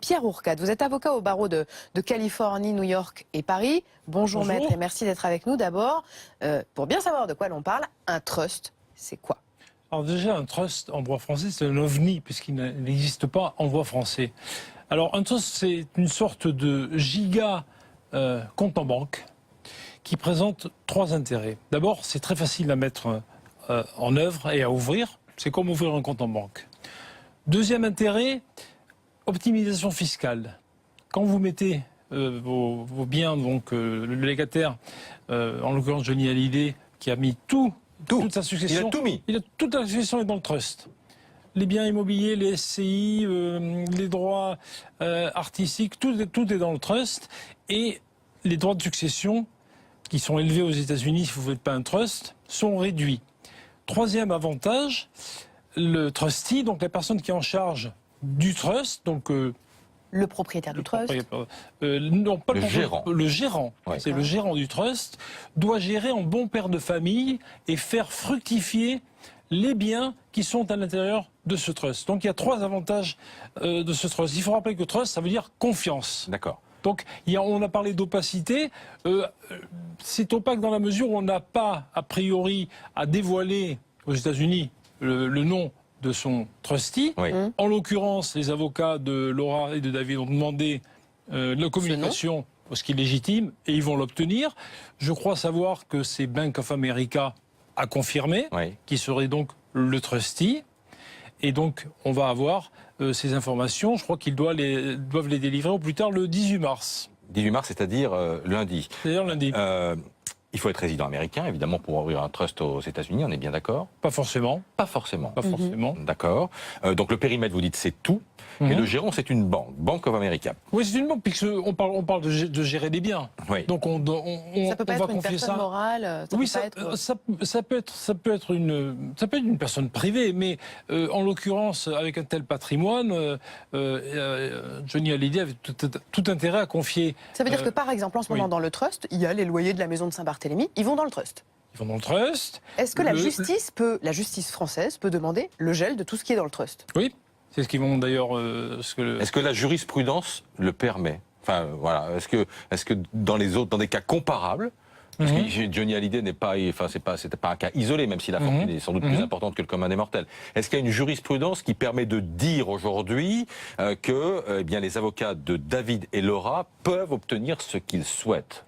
Pierre Ourcade. Vous êtes avocat au barreau de Californie, New York et Paris. Bonjour maître et merci d'être avec nous. D'abord, pour bien savoir de quoi l'on parle, un trust, c'est quoi? Alors déjà, un trust en droit français, c'est un ovni, puisqu'il n'existe pas en droit français. Alors un trust, c'est une sorte de giga compte en banque qui présente trois intérêts. D'abord, c'est très facile à mettre en œuvre et à ouvrir. C'est comme ouvrir un compte en banque. Deuxième intérêt, optimisation fiscale. Quand vous mettez vos biens, donc le légataire, en l'occurrence Johnny Hallyday, qui a mis toute sa succession. Il a tout mis. Toute la succession est dans le trust. Les biens immobiliers, les SCI, les droits artistiques, tout est dans le trust. Et les droits de succession, qui sont élevés aux États-Unis si vous ne faites pas un trust, sont réduits. Troisième avantage, le trustee, donc la personne qui est en charge du trust, donc le propriétaire du trust, non, pas le gérant, ouais. C'est le gérant du trust, doit gérer en bon père de famille et faire fructifier les biens qui sont à l'intérieur de ce trust. Donc il y a trois avantages de ce trust. Il faut rappeler que trust, ça veut dire confiance. D'accord. Donc on a parlé d'opacité. C'est opaque dans la mesure où on n'a pas, a priori, à dévoiler aux États-Unis le nom de son trustee. Oui. En l'occurrence, les avocats de Laura et de David ont demandé la communication, ce qui est légitime, et ils vont l'obtenir. Je crois savoir que c'est Bank of America a confirmé, qui serait donc le trustee. Et donc, on va avoir ces informations. Je crois qu'ils doivent les délivrer au plus tard le 18 mars. 18 mars, c'est-à-dire lundi. C'est-à-dire lundi. Il faut être résident américain, évidemment, pour ouvrir un trust aux États-Unis, on est bien d'accord? Pas forcément. Pas forcément. Pas forcément. D'accord. Donc le périmètre, vous dites, c'est tout. Et le gérant, c'est une banque, Bank of America. Oui, c'est une banque, puisqu'on parle de gérer des biens. Oui. Donc ça peut pas être une personne morale. Oui, ça peut être une personne privée, mais en l'occurrence, avec un tel patrimoine, Johnny Hallyday avait tout intérêt à confier. Ça veut dire que par exemple, en ce moment dans le trust, il y a les loyers de la maison de Saint-Barthélemy, ils vont dans le trust. Ils vont dans le trust. Est-ce que la justice française peut demander le gel de tout ce qui est dans le trust? Oui. C'est ce qu'ils vont d'ailleurs. Est-ce que la jurisprudence le permet? Enfin, voilà. Est-ce que dans des cas comparables, parce que Johnny Hallyday n'est pas, c'était pas un cas isolé, même si la fortune est sans doute plus importante que le commun des mortels. Est-ce qu'il y a une jurisprudence qui permet de dire aujourd'hui que, bien, les avocats de David et Laura peuvent obtenir ce qu'ils souhaitent?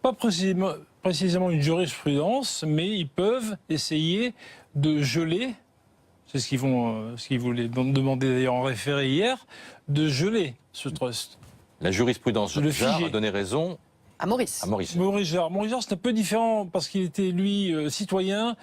Pas précisément une jurisprudence, mais ils peuvent essayer de geler. C'est ce qu'ils voulaient demander d'ailleurs en référé hier, de geler ce trust. La jurisprudence Jarre a donné raison à Maurice. Maurice Jarre, c'est un peu différent parce qu'il était, lui, citoyen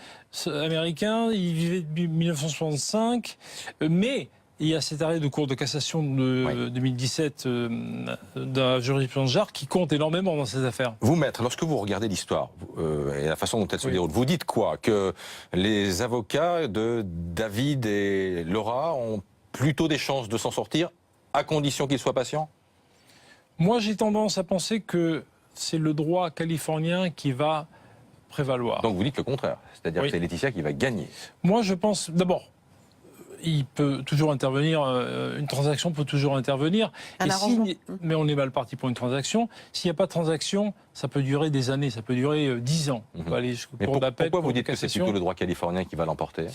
américain, il vivait depuis 1965, mais il y a cet arrêt de Cour de cassation de 2017 de la jurisprudence Jarre qui compte énormément dans ces affaires. Vous, maître, lorsque vous regardez l'histoire et la façon dont elle se déroule, vous dites quoi? Que les avocats de David et Laura ont plutôt des chances de s'en sortir, à condition qu'ils soient patients? Moi, j'ai tendance à penser que c'est le droit californien qui va prévaloir. Donc vous dites le contraire, c'est-à-dire que c'est Laetitia qui va gagner? Moi, je pense, d'abord, il peut toujours intervenir, une transaction peut toujours intervenir. Mais on est mal parti pour une transaction. S'il n'y a pas de transaction, ça peut durer des années, ça peut durer 10 ans. On peut aller jusqu'au cours d'appel. Pourquoi vous dites que c'est plutôt le droit californien qui va l'emporter?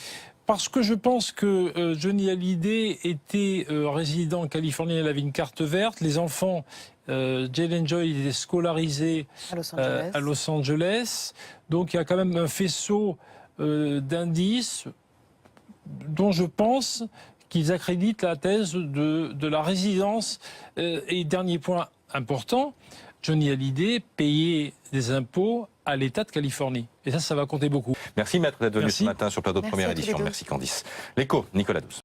Parce que je pense que Johnny Hallyday était résident californien, il avait une carte verte. Les enfants, Jalen Joy, il est scolarisé à Los Angeles. Donc il y a quand même un faisceau d'indices dont je pense qu'ils accréditent la thèse de la résidence. Et dernier point important, Johnny Hallyday payait des impôts à l'État de Californie. Et ça va compter beaucoup. Merci maître d'être venu ce matin sur Plateau de Première Édition. Merci Candice. L'Écho, Nicolas Douce.